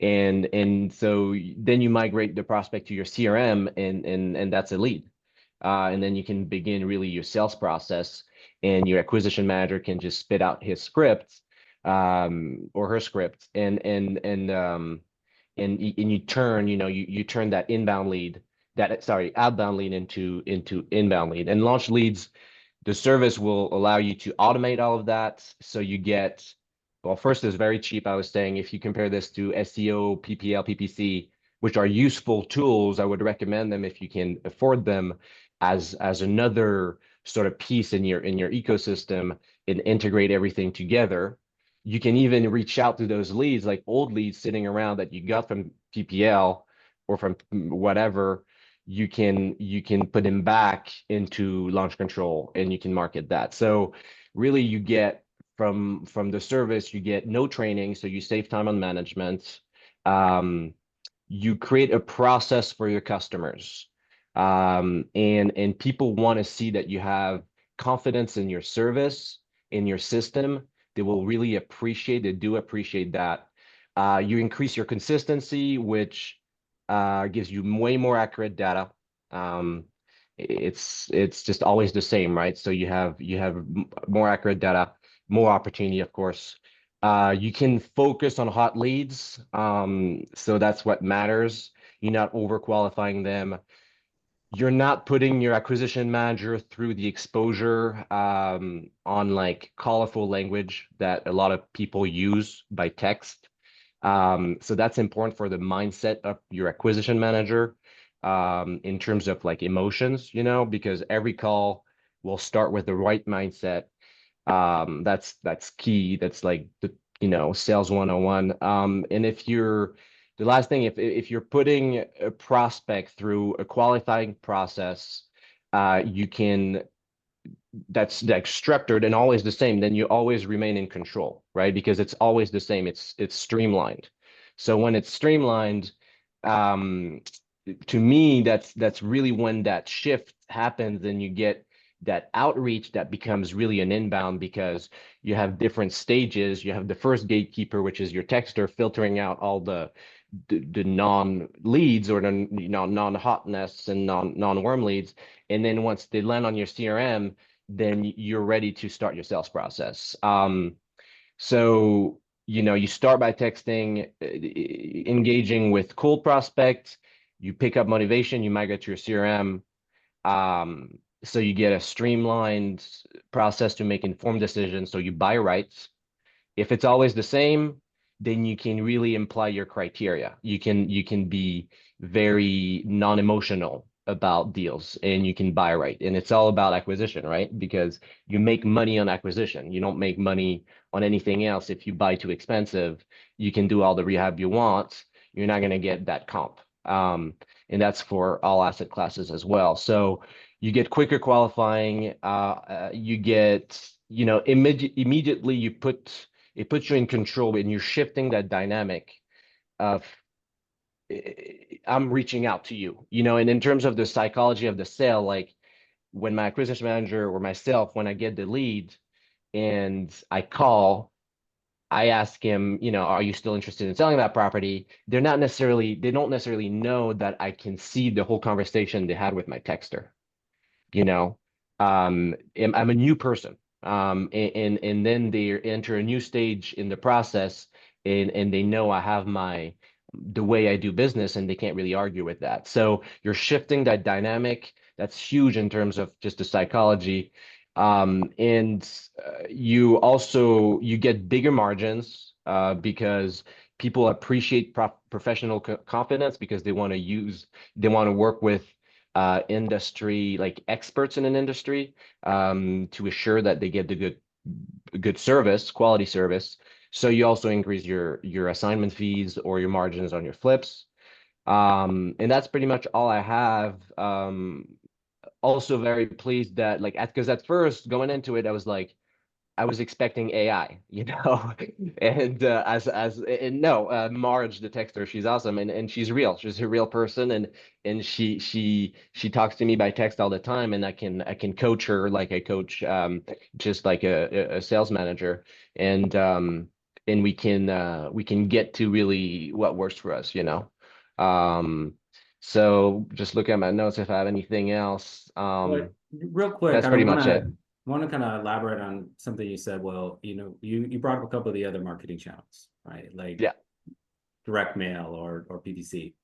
And so then you migrate the prospect to your CRM and that's a lead. And then you can begin really your sales process, and your acquisition manager can just spit out his script or her script, and you turn you turn that outbound lead into inbound lead. And launch leads, the service will allow you to automate all of that, so you get, well, first, it's very cheap. I was saying, if you compare this to SEO, PPL, PPC, which are useful tools, I would recommend them if you can afford them, as another sort of piece in your ecosystem, and integrate everything together. You can even reach out to those leads, like old leads sitting around that you got from PPL or from whatever. You can put them back into launch control, and you can market that. So really, you get from the service, you get no training, so you save time on management. You create a process for your customers, and people want to see that you have confidence in your service, in your system. They will really appreciate. They do appreciate that. You increase your consistency, which gives you way more accurate data. It's just always the same, right? So you have more accurate data, more opportunity, of course. You can focus on hot leads, so that's what matters. You're not overqualifying them. You're not putting your acquisition manager through the exposure on like colorful language that a lot of people use by text. So that's important for the mindset of your acquisition manager, in terms of like emotions, because every call will start with the right mindset. That's key. That's like sales 101. And the last thing, if you're putting a prospect through a qualifying process, that's like structured and always the same, then you always remain in control, right? Because it's always the same. It's streamlined. So when it's streamlined, to me, that's really when that shift happens, and you get that outreach that becomes really an inbound, because you have different stages. You have the first gatekeeper, which is your texter, filtering out all the non-leads, or the non-hotness and non-warm leads. And then once they land on your CRM, then you're ready to start your sales process. So, you start by texting, engaging with cold prospects, you pick up motivation, you migrate to your CRM. So you get a streamlined process to make informed decisions. So you buy rights. If it's always the same, then you can really imply your criteria. You can be very non-emotional about deals, and you can buy right. And it's all about acquisition, right? Because you make money on acquisition. You don't make money on anything else. If you buy too expensive, you can do all the rehab you want. You're not going to get that comp. And that's for all asset classes as well. So you get quicker qualifying. You get, immediately it puts you in control, and you're shifting that dynamic of I'm reaching out to you, and in terms of the psychology of the sale, like when my acquisition manager or myself, when I get the lead and I call, I ask him, are you still interested in selling that property? They don't necessarily know that I can see the whole conversation they had with my texter. I'm a new person. And then they enter a new stage in the process, and they know I have the way I do business, and they can't really argue with that. So you're shifting that dynamic. That's huge in terms of just the psychology. And you get bigger margins, because people appreciate professional confidence, because they want to work with industry, like experts in an industry, to assure that they get the good service, quality service. So you also increase your assignment fees or your margins on your flips. And that's pretty much all I have. Also very pleased that, like, because at first going into it, I was expecting AI, and Marge, the texter, she's awesome, and she's real. She's a real person, and she talks to me by text all the time, and I can coach her like I coach just like a sales manager, and we can get to really what works for us. So just look at my notes if I have anything else. But real quick, That's I pretty much it. want to kind of elaborate on something you said. Well, you brought up a couple of the other marketing channels, right? Like Yeah. direct mail or PPC.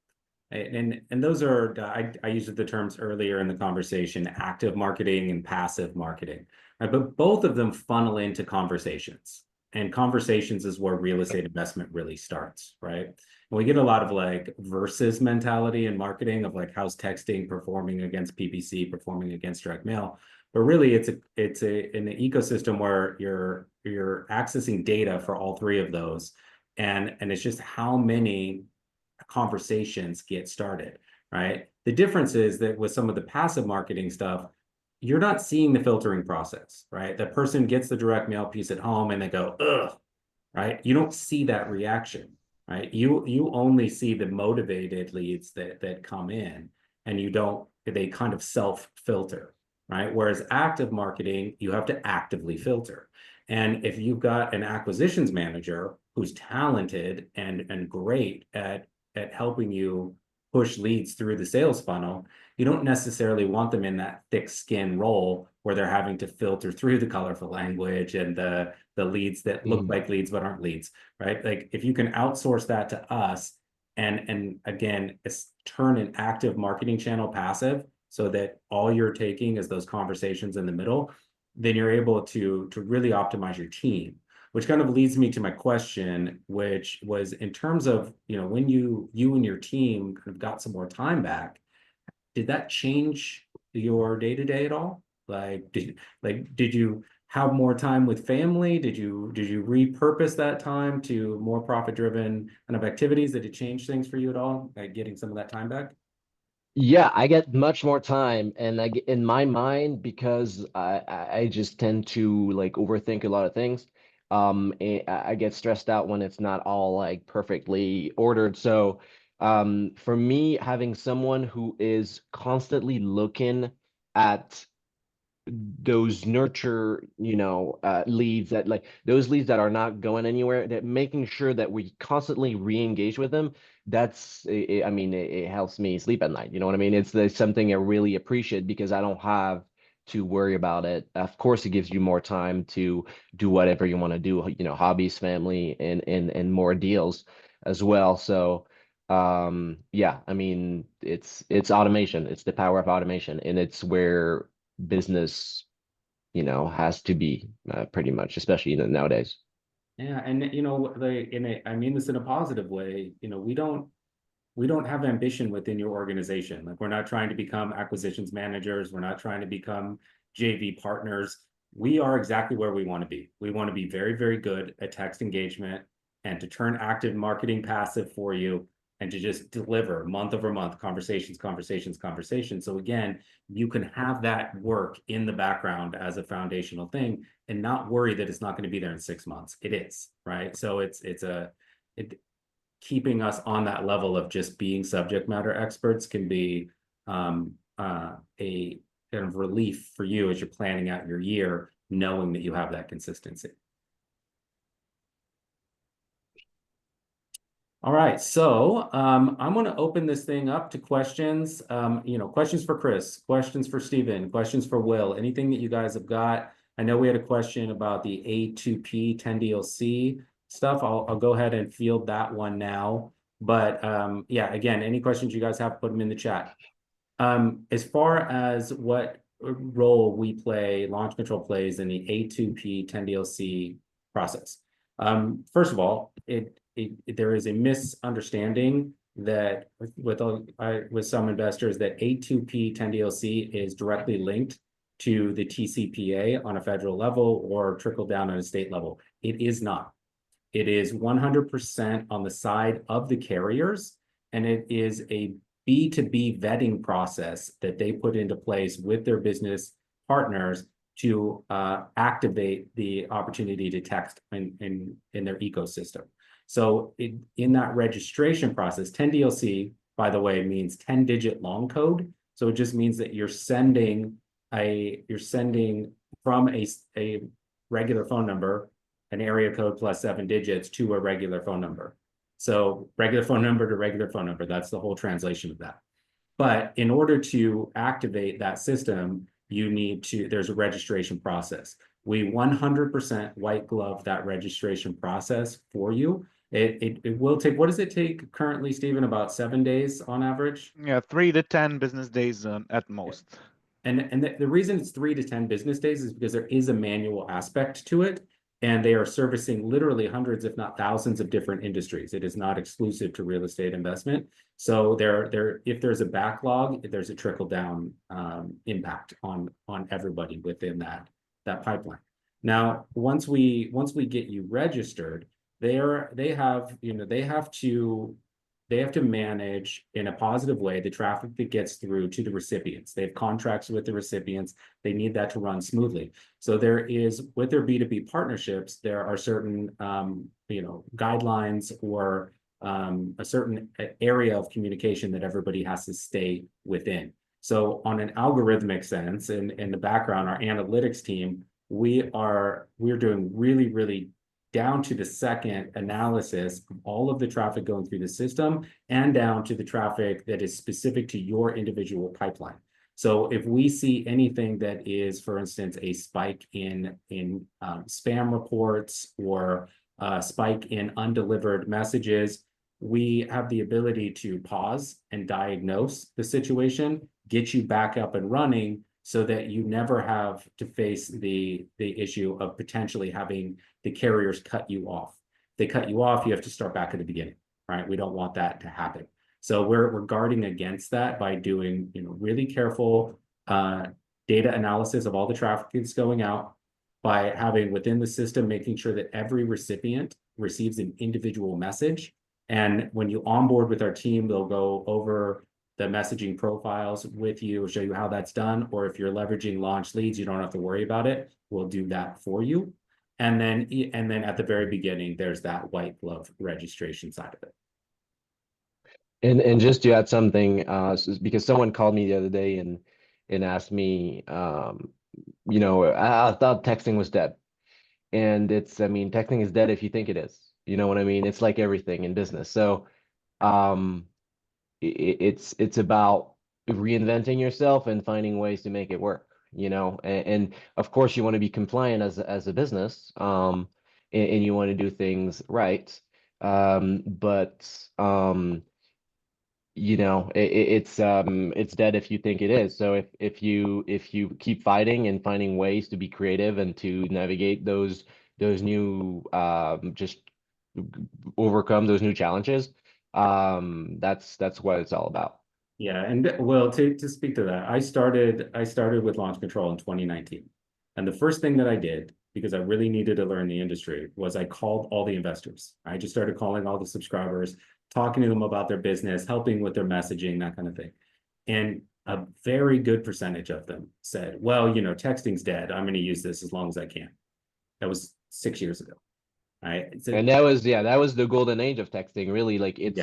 And those are, I used the terms earlier in the conversation, active marketing and passive marketing, right? But both of them funnel into conversations, and conversations is where real estate investment really starts, right? And we get a lot of like versus mentality in marketing of like, how's texting performing against PPC, performing against direct mail. But really it's an ecosystem where you're accessing data for all three of those. And it's just how many conversations get started, right? The difference is that with some of the passive marketing stuff, you're not seeing the filtering process, right? The person gets the direct mail piece at home and they go, ugh, right? You don't see that reaction, right? You only see the motivated leads that come in, and they kind of self-filter, right? Whereas active marketing, you have to actively filter. And if you've got an acquisitions manager who's talented and great at helping you push leads through the sales funnel, you don't necessarily want them in that thick skin role where they're having to filter through the colorful language and the leads that look like leads but aren't leads, right? Like if you can outsource that to us and again, turn an active marketing channel passive so that all you're taking is those conversations in the middle, then you're able to really optimize your team. Which kind of leads me to my question, which was in terms of, when you and your team kind of got some more time back, did that change your day-to-day at all? Like, did you have more time with family? Did you repurpose that time to more profit-driven kind of activities? Did it change things for you at all, like getting some of that time back? Yeah, I get much more time, and in my mind, because I just tend to like overthink a lot of things. I get stressed out when it's not all like perfectly ordered. So, for me, having someone who is constantly looking at those nurture, leads, that like those leads that are not going anywhere, that making sure that we constantly re-engage with them, I mean, it helps me sleep at night. You know what I mean? It's something I really appreciate because I don't have to worry about it. Of course, it gives you more time to do whatever you want to do, hobbies, family, and more deals as well. So yeah, I mean, it's automation. It's the power of automation, and it's where business, has to be, pretty much, especially nowadays. Yeah, and I mean this in a positive way. We don't have ambition within your organization. Like, we're not trying to become acquisitions managers. We're not trying to become JV partners. We are exactly where we want to be. We want to be very, very good at text engagement and to turn active marketing passive for you and to just deliver month over month conversations, conversations, conversations. So again, you can have that work in the background as a foundational thing and not worry that it's not going to be there in 6 months. It is, right? So keeping us on that level of just being subject matter experts can be a kind of relief for you as you're planning out your year, knowing that you have that consistency. All right, so I'm going to open this thing up to questions. Questions for Chris, questions for Stephen, questions for Will, anything that you guys have got. I know we had a question about the A2P 10DLC stuff. I'll go ahead and field that one now. But yeah, again, any questions you guys have, put them in the chat. As far as what role we play, Launch Control plays in the A2P 10DLC process. First of all, there is a misunderstanding that with some investors that A2P 10DLC is directly linked to the TCPA on a federal level or trickle down on a state level. It is not. It is 100% on the side of the carriers, and it is a B2B vetting process that they put into place with their business partners to activate the opportunity to text in their ecosystem. So in that registration process, 10DLC, by the way, means 10-digit long code. So it just means that you're sending from a regular phone number, an area code plus 7 digits to a regular phone number. So regular phone number to regular phone number, that's the whole translation of that. But in order to activate that system, there's a registration process. We 100% white glove that registration process for you. It will take, what does it take currently, Stephen? About 7 days on average? Yeah, 3 to 10 business days at most. And the reason it's 3 to 10 business days is because there is a manual aspect to it. And they are servicing literally hundreds, if not thousands, of different industries. It is not exclusive to real estate investment. So if there's a backlog, there's a trickle down impact on everybody within that pipeline. Now, once we get you registered, they have to manage in a positive way the traffic that gets through to the recipients. They have contracts with the recipients. They need that to run smoothly. So there is, with their B2B partnerships, there are certain guidelines or a certain area of communication that everybody has to stay within. So on an algorithmic sense, in the background, our analytics team, we're doing really, really down to the second analysis of all of the traffic going through the system and down to the traffic that is specific to your individual pipeline. So if we see anything that is, for instance, a spike in spam reports or a spike in undelivered messages, we have the ability to pause and diagnose the situation, get you back up and running, so that you never have to face the issue of potentially having the carriers cut you off. If they cut you off, you have to start back at the beginning, right? We don't want that to happen. So we're guarding against that by doing really careful data analysis of all the traffic that's going out, by having within the system, making sure that every recipient receives an individual message. And when you onboard with our team, they'll go over the messaging profiles with you, show you how that's done. Or if you're leveraging launch leads, you don't have to worry about it. We'll do that for you. And then at the very beginning, there's that white glove registration side of it. And just to add something, because someone called me the other day and asked me, you know, I thought texting was dead. And I mean, texting is dead if you think it is. You know what I mean? It's like everything in business. So it's about reinventing yourself and finding ways to make it work, you know, and of course you want to be compliant as a business, and you want to do things right. But you know, it's dead if you think it is. So if you keep fighting and finding ways to be creative and to navigate those new just overcome those new challenges, that's what it's all about. Yeah, and well, to speak to that, I started with launch control in 2019. And the first thing that I did, because I really needed to learn the industry, was I called all the investors. I just started calling all the subscribers, talking to them about their business, helping with their messaging, that kind of thing. And a very good percentage of them said, well, you know, texting's dead. I'm going to use this as long as I can. That was 6 years ago. Right. And that was the golden age of texting, really. Like it's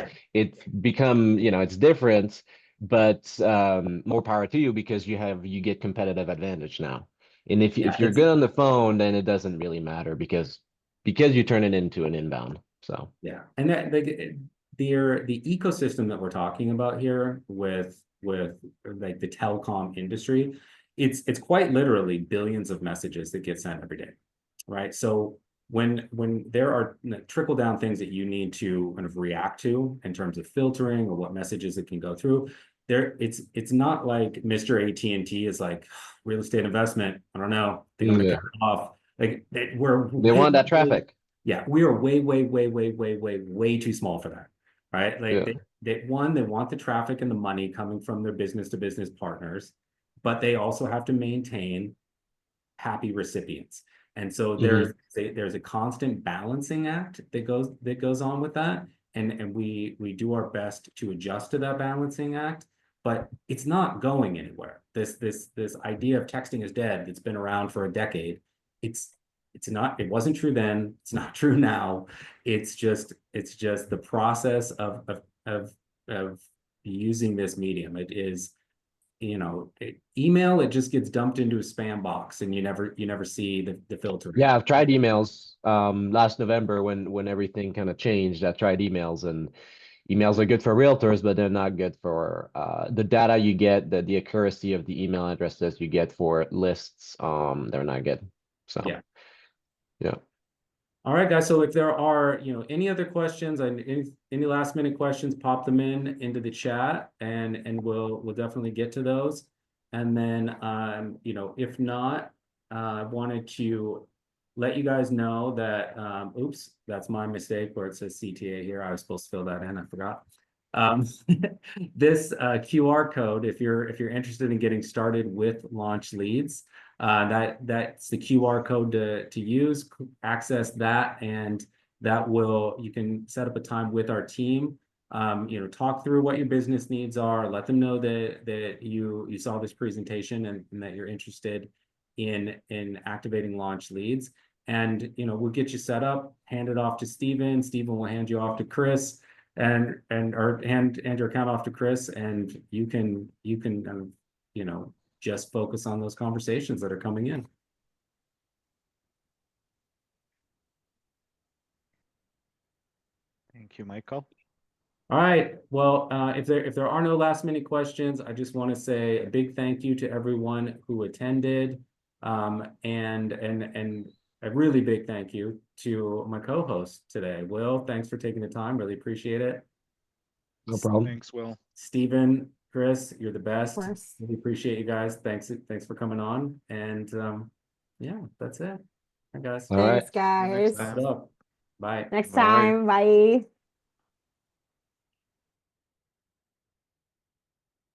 become, you know, it's different, but more power to you, because you get competitive advantage now. And if you're good on the phone, then it doesn't really matter because you turn it into an inbound. So yeah, and that the ecosystem that we're talking about here with like the telecom industry, it's quite literally billions of messages that get sent every day, right? So when there are trickle down things that you need to kind of react to in terms of filtering or what messages it can go through, it's not like Mr. AT&T is like, real estate investment, I don't know, I think I'm gonna cut it off. Like they want that traffic. Yeah, we are way too small for that, right? Like they want the traffic and the money coming from their business to business partners, but they also have to maintain happy recipients. And so there's a constant balancing act that goes on with that. And we do our best to adjust to that balancing act, but it's not going anywhere. This idea of texting is dead, it's been around for a decade. It wasn't true then, it's not true now. It's just the process of using this medium. It is, you know, email, it just gets dumped into a spam box and you never see the filter. Yeah, I've tried emails last November when everything kind of changed. I tried emails, and emails are good for realtors, but they're not good for the data you get, the accuracy of the email addresses you get for lists. They're not good. So yeah. All right, guys. So if there are, you know, any other questions and any last minute questions, pop them into the chat, and we'll definitely get to those. And then, you know, if not, I wanted to let you guys know that, oops, that's my mistake where it says CTA here. I was supposed to fill that in. I forgot. This QR code, if you're interested in getting started with launch leads, that's the QR code to use. Access that, and you can set up a time with our team. You know, talk through what your business needs are. Let them know that you saw this presentation and that you're interested in activating launch leads. And you know, we'll get you set up. Hand it off to Steven. Steven will hand you off to Chris. Or hand your account off to Chris, and you can you know, just focus on those conversations that are coming in. Thank you, Michael. All right. Well, if there are no last minute questions, I just want to say a big thank you to everyone who attended, and a really big thank you to my co-host today, Will. Thanks for taking the time. Really appreciate it. No problem. Thanks, Will. Steven, Chris, you're the best. Of course. Really appreciate you guys. Thanks for coming on. And yeah, that's it. All right, guys. All right. Thanks, guys. Wrap it up. Bye. Next Bye. time. Bye.